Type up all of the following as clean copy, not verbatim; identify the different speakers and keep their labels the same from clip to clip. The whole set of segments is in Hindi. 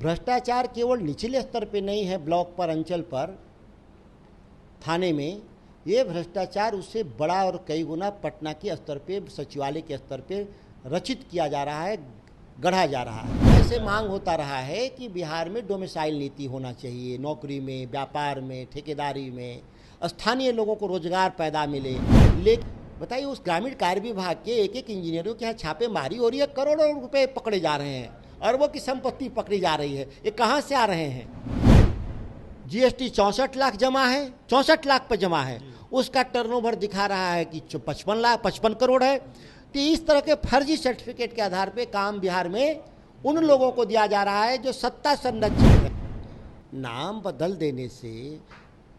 Speaker 1: भ्रष्टाचार केवल निचले स्तर पे नहीं है, ब्लॉक पर, अंचल पर, थाने में। ये भ्रष्टाचार उससे बड़ा और कई गुना पटना के स्तर पे, सचिवालय के स्तर पे रचित किया जा रहा है, गढ़ा जा रहा है। ऐसे मांग होता रहा है कि बिहार में डोमिसाइल नीति होना चाहिए, नौकरी में, व्यापार में, ठेकेदारी में, स्थानीय लोगों को रोजगार पैदा मिले। लेकिन बताइए, उस ग्रामीण कार्य विभाग के एक एक इंजीनियरों के यहाँ छापेमारी हो रही है, करोड़ों रुपए पकड़े जा रहे हैं, अरबों की संपत्ति पकड़ी जा रही है। ये कहाँ से आ रहे हैं? जीएसटी 64 लाख जमा है, 64 लाख पर जमा है, उसका टर्नओवर दिखा रहा है कि 55 करोड़ है। तो इस तरह के फर्जी सर्टिफिकेट के आधार पे काम बिहार में उन लोगों को दिया जा रहा है जो सत्ता संरक्षित है। नाम बदल देने से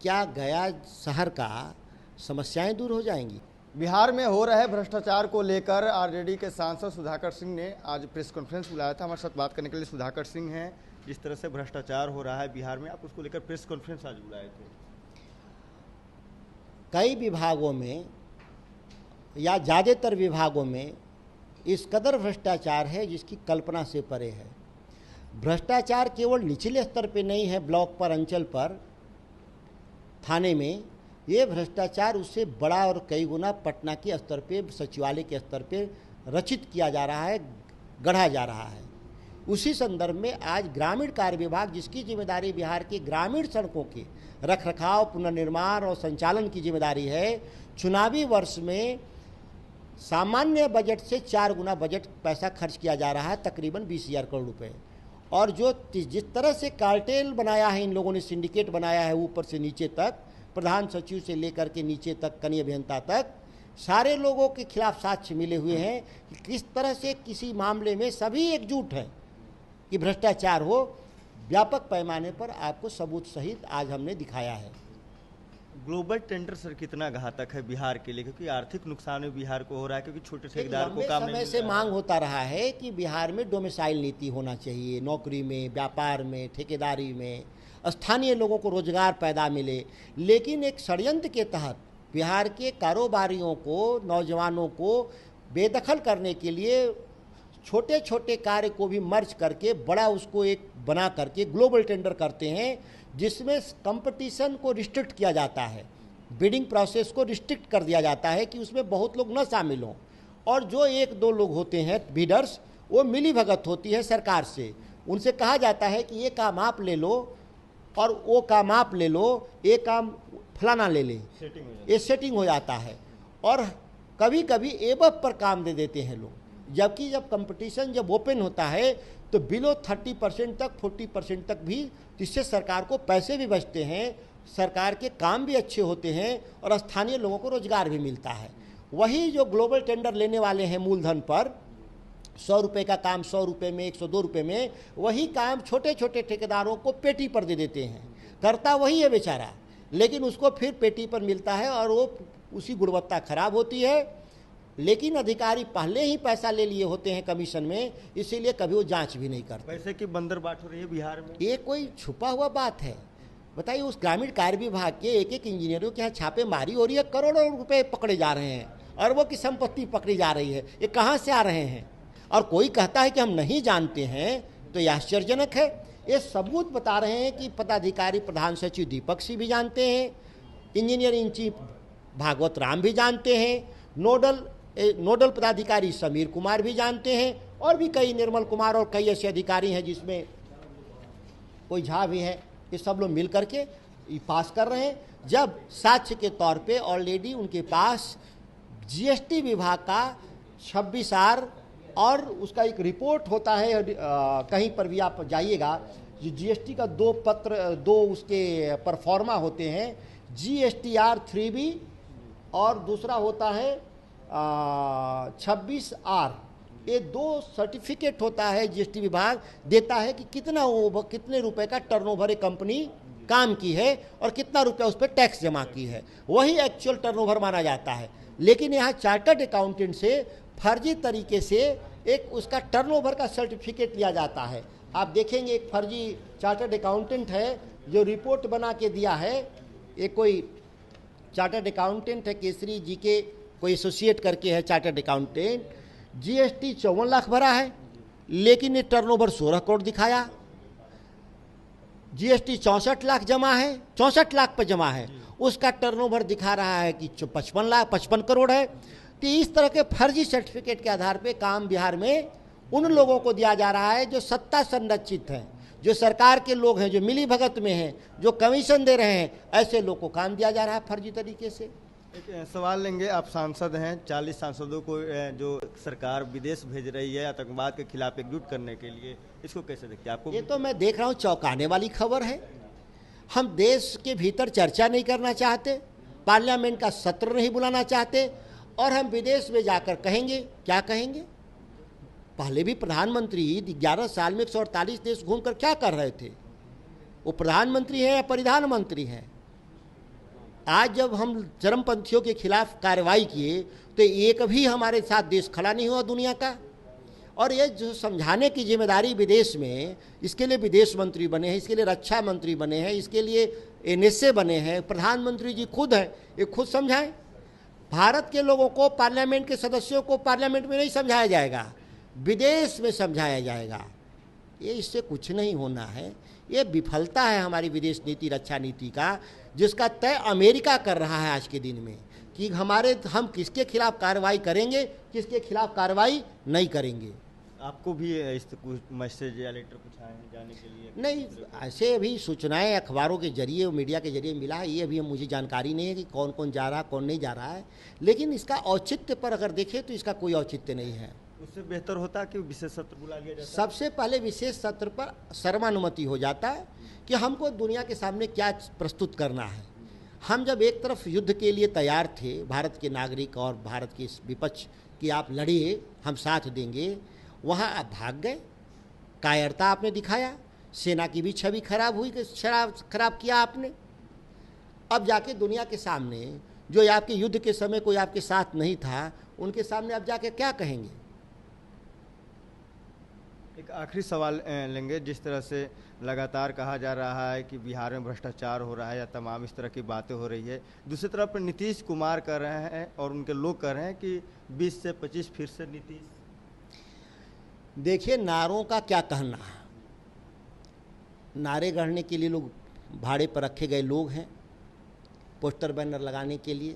Speaker 1: क्या गया शहर का समस्याएं दूर हो जाएंगी?
Speaker 2: बिहार में हो रहे भ्रष्टाचार को लेकर आरजेडी के सांसद सुधाकर सिंह ने आज प्रेस कॉन्फ्रेंस बुलाया था। हमारे साथ बात करने के लिए सुधाकर सिंह हैं। जिस तरह से भ्रष्टाचार हो रहा है बिहार में, आप उसको लेकर प्रेस कॉन्फ्रेंस आज बुलाए थे।
Speaker 1: कई विभागों में या ज़्यादातर विभागों में इस कदर भ्रष्टाचार है जिसकी कल्पना से परे है। भ्रष्टाचार केवल निचले स्तर पे नहीं है, ब्लॉक पर, अंचल पर, थाने में। ये भ्रष्टाचार उससे बड़ा और कई गुना पटना के स्तर पे, सचिवालय के स्तर पे रचित किया जा रहा है, गढ़ा जा रहा है। उसी संदर्भ में आज ग्रामीण कार्य विभाग, जिसकी जिम्मेदारी बिहार की ग्रामीण सड़कों के रखरखाव, पुनर्निर्माण और संचालन की जिम्मेदारी है, चुनावी वर्ष में सामान्य बजट से 4 गुना बजट पैसा खर्च किया जा रहा है, तकरीबन 20,000 करोड़ रुपए। और जो जिस तरह से कार्टेल बनाया है इन लोगों ने, सिंडिकेट बनाया है ऊपर से नीचे तक, प्रधान सचिव से लेकर के नीचे तक, कनीय अभियंता तक, सारे लोगों के खिलाफ साक्ष्य मिले हुए हैं कि किस तरह से किसी मामले में सभी एकजुट हैं कि भ्रष्टाचार हो। व्यापक पैमाने पर आपको सबूत सहित आज हमने दिखाया है।
Speaker 2: ग्लोबल टेंडर सर कितना घातक है बिहार के लिए, क्योंकि आर्थिक नुकसान भी बिहार को हो रहा है, क्योंकि छोटे ठेकेदार को काम नहीं मिल रहा है।
Speaker 1: समय से मांग होता रहा है कि बिहार में डोमिसाइल नीति होना चाहिए, नौकरी में, व्यापार में, ठेकेदारी में, स्थानीय लोगों को रोजगार पैदा मिले। लेकिन एक षड्यंत्र के तहत बिहार के कारोबारियों को, नौजवानों को बेदखल करने के लिए छोटे छोटे कार्य को भी मर्ज करके बड़ा उसको एक बना करके ग्लोबल टेंडर करते हैं, जिसमें कंपटीशन को रिस्ट्रिक्ट किया जाता है, बिडिंग प्रोसेस को रिस्ट्रिक्ट कर दिया जाता है कि उसमें बहुत लोग न शामिल हों। और जो 1-2 लोग होते हैं बिडर्स, वो मिली भगत होती है सरकार से। उनसे कहा जाता है कि ये काम आप ले लो और वो काम आप ले लो, ये काम फलाना ले ले, ये सेटिंग हो जाता है। और कभी कभी एबव पर काम दे देते हैं लोग, जबकि जब कंपटीशन जब ओपन होता है तो बिलो 30% तक, 40% तक भी, जिससे सरकार को पैसे भी बचते हैं, सरकार के काम भी अच्छे होते हैं और स्थानीय लोगों को रोजगार भी मिलता है। वही जो ग्लोबल टेंडर लेने वाले हैं मूलधन पर, 100 रुपये का काम 100 रुपये में, 102 रुपये में, वही काम छोटे छोटे ठेकेदारों को पेटी पर दे देते हैं। करता वही है बेचारा, लेकिन उसको फिर पेटी पर मिलता है और वो उसी गुणवत्ता खराब होती है। लेकिन अधिकारी पहले ही पैसा ले लिए होते हैं कमीशन में, इसीलिए कभी वो जांच भी नहीं करते।
Speaker 2: पैसे की बंदरबाट हो रही है बिहार में।
Speaker 1: ये कोई छुपा हुआ बात है? बताइए, उस ग्रामीण कार्य विभाग के एक एक इंजीनियरों के यहाँ छापेमारी हो रही है, करोड़ों रुपए पकड़े जा रहे हैं, अरबों की संपत्ति पकड़ी जा रही है। ये कहाँ से आ रहे हैं? और कोई कहता है कि हम नहीं जानते हैं, तो यह आश्चर्यजनक है। ये सबूत बता रहे हैं कि पदाधिकारी प्रधान सचिव दीपक सिंह भी जानते हैं, engineer in chief Bhagwat Ram भी जानते हैं, नोडल पदाधिकारी समीर कुमार भी जानते हैं, और भी कई, निर्मल कुमार और कई ऐसे अधिकारी हैं, जिसमें कोई झा भी है। ये सब लोग मिल करके पास कर रहे हैं। जब साक्ष्य के तौर पे ऑलरेडी उनके पास जीएसटी विभाग का 26 आर और उसका एक रिपोर्ट होता है, कहीं पर भी आप जाइएगा, जो जीएसटी का 2 पत्र, 2 उसके परफॉर्मा होते हैं, GSTR 3B और दूसरा होता है 26 आर। ये 2 सर्टिफिकेट होता है, जीएसटी विभाग देता है कि कितने रुपए का टर्नओवर एक कंपनी काम की है और कितना रुपया उस पर टैक्स जमा की है, वही एक्चुअल टर्नओवर माना जाता है। लेकिन यहाँ चार्टर्ड अकाउंटेंट से फर्जी तरीके से एक उसका टर्नओवर का सर्टिफिकेट लिया जाता है। आप देखेंगे एक फर्जी चार्टर्ड अकाउंटेंट है जो रिपोर्ट बना के दिया है, एक कोई चार्टर्ड अकाउंटेंट है, केसरी जी के कोई एसोसिएट करके है चार्टर्ड अकाउंटेंट, जीएसटी 54 लाख भरा है, लेकिन ये टर्नओवर 16 करोड़ दिखाया। जीएसटी 64 लाख जमा है, 64 लाख पर जमा है, उसका टर्नओवर दिखा रहा है कि 55 करोड़ है। तो इस तरह के फर्जी सर्टिफिकेट के आधार पे काम बिहार में उन लोगों को दिया जा रहा है जो सत्ता संरक्षित हैं, जो सरकार के लोग हैं, जो मिली भगत में हैं, जो कमीशन दे रहे हैं, ऐसे लोग को काम दिया जा रहा है फर्जी तरीके से।
Speaker 2: एक सवाल लेंगे, आप सांसद हैं, 40 सांसदों को जो सरकार विदेश भेज रही है आतंकवाद के खिलाफ एकजुट करने के लिए, इसको कैसे देखते हैं? आपको
Speaker 1: ये तो मैं देख रहा हूँ चौंकाने वाली खबर है। हम देश के भीतर चर्चा नहीं करना चाहते, पार्लियामेंट का सत्र नहीं बुलाना चाहते, और हम विदेश में जाकर कहेंगे, क्या कहेंगे? पहले भी प्रधानमंत्री 11 साल में 148 देश घूमकर क्या कर रहे थे? वो प्रधानमंत्री हैं या परिधान मंत्री हैं? आज जब हम चरमपंथियों के खिलाफ कार्रवाई किए तो एक भी हमारे साथ देश खड़ा नहीं हुआ दुनिया का। और ये जो समझाने की जिम्मेदारी विदेश में, इसके लिए विदेश मंत्री बने हैं, इसके लिए रक्षा मंत्री बने हैं, इसके लिए एनएसए बने हैं, प्रधानमंत्री जी खुद हैं, ये खुद समझाएं। भारत के लोगों को, पार्लियामेंट के सदस्यों को पार्लियामेंट में नहीं समझाया जाएगा, विदेश में समझाया जाएगा। ये इससे कुछ नहीं होना है। ये विफलता है हमारी विदेश नीति, रक्षा नीति का, जिसका तय अमेरिका कर रहा है आज के दिन में कि हम किसके खिलाफ कार्रवाई करेंगे, किसके खिलाफ कार्रवाई नहीं करेंगे।
Speaker 2: आपको भी इस कुछ मैसेज या लेटर कुछ आए हैं जाने के लिए?
Speaker 1: नहीं, ऐसे अभी सूचनाएं अखबारों के जरिए, मीडिया के जरिए मिला है, ये अभी मुझे जानकारी नहीं है कि कौन कौन जा रहा है, कौन नहीं जा रहा है। लेकिन इसका औचित्य पर अगर देखें तो इसका कोई औचित्य नहीं है।
Speaker 2: उससे बेहतर होता कि विशेष सत्र बुला लिया जाता।
Speaker 1: सबसे पहले विशेष सत्र पर सर्वानुमति हो जाता है कि हमको दुनिया के सामने क्या प्रस्तुत करना है। हम जब एक तरफ युद्ध के लिए तैयार थे, भारत के नागरिक और भारत के विपक्ष कि आप लड़िए, हम साथ देंगे, वहाँ आप भाग गए, कायरता आपने दिखाया, सेना की भी छवि खराब हुई, खराब किया आपने। अब जाके दुनिया के सामने जो आपके युद्ध के समय कोई आपके साथ नहीं था, उनके सामने अब जाके क्या कहेंगे?
Speaker 2: एक आखिरी सवाल लेंगे, जिस तरह से लगातार कहा जा रहा है कि बिहार में भ्रष्टाचार हो रहा है या तमाम इस तरह की बातें हो रही है, दूसरी तरफ नीतीश कुमार कर रहे हैं और उनके लोग कह रहे हैं कि 20 से 25 फिर से नीतीश।
Speaker 1: देखिए, नारों का क्या कहना है। नारे गढ़ने के लिए लोग भाड़े पर रखे गए लोग हैं, पोस्टर बैनर लगाने के लिए,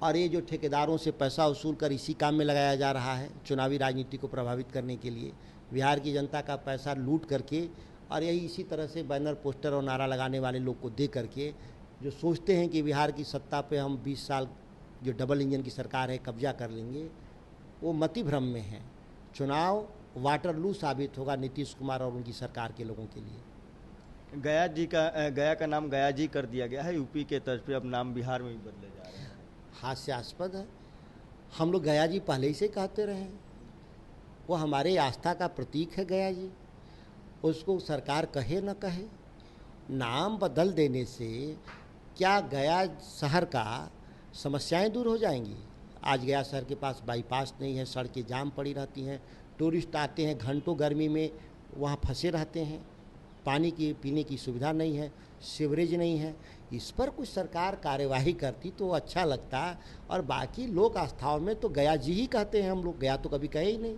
Speaker 1: और ये जो ठेकेदारों से पैसा वसूल कर इसी काम में लगाया जा रहा है चुनावी राजनीति को प्रभावित करने के लिए, बिहार की जनता का पैसा लूट करके, और यही इसी तरह से बैनर, पोस्टर और नारा लगाने वाले लोग को दे करके जो सोचते हैं कि बिहार की सत्ता पे हम 20 साल जो डबल इंजन की सरकार है कब्जा कर लेंगे, वो मति भ्रम में है। चुनाव वाटरलू साबित होगा नीतीश कुमार और उनकी सरकार के लोगों के लिए।
Speaker 2: गया का नाम गया जी कर दिया गया है यूपी के तर्ज पे, अब नाम बिहार में भी बदले जा रहे हैं।
Speaker 1: हास्यास्पद है। हम लोग गया जी पहले ही से कहते रहे हैं, वो हमारे आस्था का प्रतीक है गया जी। उसको सरकार कहे न कहे, नाम बदल देने से क्या गया शहर का समस्याएं दूर हो जाएंगी? आज गया शहर के पास बाईपास नहीं है, सड़कें जाम पड़ी रहती हैं, टूरिस्ट आते हैं घंटों गर्मी में वहाँ फंसे रहते हैं, पानी की पीने की सुविधा नहीं है, सीवरेज नहीं है। इस पर कुछ सरकार कार्यवाही करती तो अच्छा लगता, और बाकी लोक आस्थाओं में तो गया जी ही कहते हैं हम लोग, गया तो कभी कहे ही नहीं।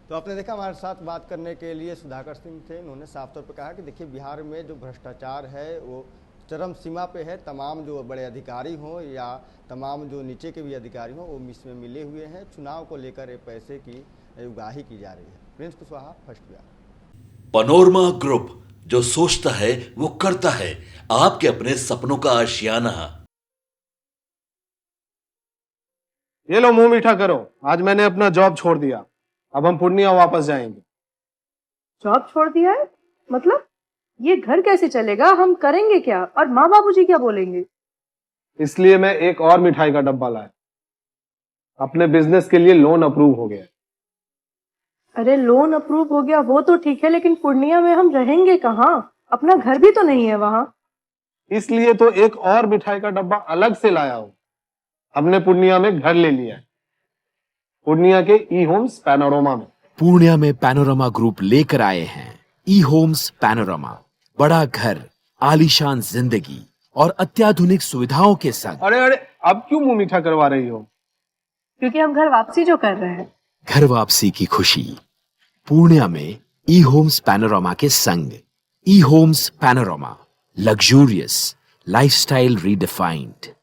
Speaker 2: तो आपने देखा हमारे साथ बात करने के लिए सुधाकर सिंह थे। उन्होंने साफ तौर पर कहा कि देखिए, बिहार में जो भ्रष्टाचार है वो चरम सीमा पे है। तमाम जो बड़े अधिकारी हों या तमाम जो नीचे के भी अधिकारी हों, वो इसमें मिले हुए हैं। चुनाव को लेकर ये पैसे की उगाही की जा रही है। Prince Kushwaha, first Bihar.
Speaker 3: Panorama group, जो सोचता है वो करता है, आपके अपने सपनों का आशियाना।
Speaker 4: ये लो, मुंह मीठा करो, आज मैंने अपना जॉब छोड़ दिया, अब हम पूर्णिया वापस जाएंगे।
Speaker 5: जॉब छोड़ दिया है? मतलब ये घर कैसे चलेगा? हम करेंगे क्या? और माँ बाबूजी क्या बोलेंगे?
Speaker 4: इसलिए मैं एक और मिठाई का डब्बा लाया। अपने बिजनेस के लिए लोन अप्रूव हो गया।
Speaker 5: अरे लोन अप्रूव हो गया वो तो ठीक है, लेकिन पूर्णिया में हम रहेंगे कहाँ? अपना घर भी तो नहीं है वहाँ।
Speaker 4: इसलिए तो एक और मिठाई का डब्बा अलग से लाया हूँ। हमने पूर्णिया में घर ले लिया है, पूर्णिया के ई होम्स पैनोरमा में।
Speaker 6: पूर्णिया में पैनोरमा ग्रुप लेकर आए हैं ई होम्स पैनोरमा। बड़ा घर, आलीशान जिंदगी और अत्याधुनिक सुविधाओं के संग।
Speaker 4: अरे अरे, अब क्यों मुंह मीठा करवा रही हो?
Speaker 5: क्योंकि हम घर वापसी जो कर रहे हैं।
Speaker 6: घर वापसी की खुशी पूर्णिया में ई होम्स पैनोरमा के संग। E-Homes Panorama. Luxurious. Lifestyle redefined.